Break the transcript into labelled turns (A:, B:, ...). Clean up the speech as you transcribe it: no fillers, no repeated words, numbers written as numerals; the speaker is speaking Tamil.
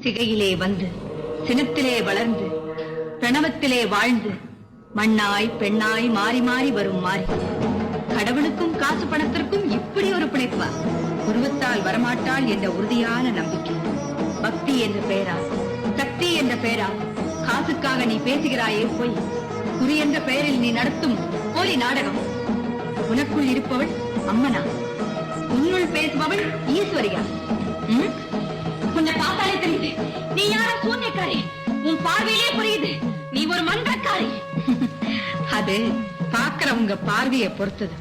A: சிகையிலே வந்து சினத்திலே வளர்ந்து பிரணவத்திலே வாழ்ந்து மண்ணாய் பெண்ணாய் மாறி மாறி வரும் மாறி. கடவுளுக்கும் காசு பணத்திற்கும் இப்படி ஒரு பிணைப்பா? உருவத்தால் வரமாட்டாள் என்ற உறுதியான நம்பிக்கை. பக்தி என்ற பெயரால், சக்தி என்ற பெயரால் காசுக்காக நீ பேசுகிறாயே போய். குறி என்ற பெயரில் நீ நடத்தும் போலி நாடகம். உனக்குள் இருப்பவள் அம்மனா, உன்னுள் பேசுபவள் ஈஸ்வரியா? உன்னை பார்த்தாலே தெரியுது நீ யார சூன்யக்காரி. உன் பார்வையிலே புரியுது நீ ஒரு மந்திரக்காரி. அது பாக்குறவங்க பார்வையை பொறுத்தது.